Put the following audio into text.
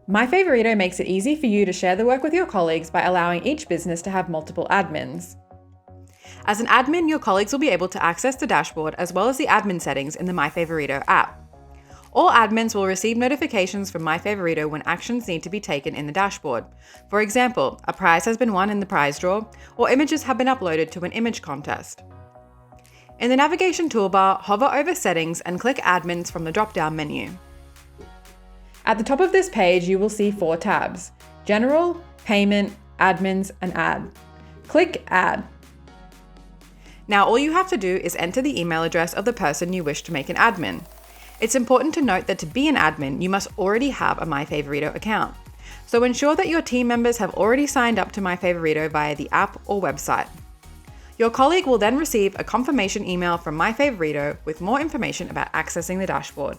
MyFavorito makes it easy for you to share the work with your colleagues by allowing each business to have multiple admins. As an admin, your colleagues will be able to access the dashboard as well as the admin settings in the MyFavorito app. All admins will receive notifications from MyFavorito when actions need to be taken in the dashboard. For example, a prize has been won in the prize draw, or images have been uploaded to an image contest. In the navigation toolbar, hover over Settings and click Admins from the drop-down menu. At the top of this page, you will see 4 tabs: General, Payment, Admins, and Add. Click Add. Now all you have to do is enter the email address of the person you wish to make an admin. It's important to note that to be an admin, you must already have a MyFavorito account. So ensure that your team members have already signed up to MyFavorito via the app or website. Your colleague will then receive a confirmation email from MyFavorito with more information about accessing the dashboard.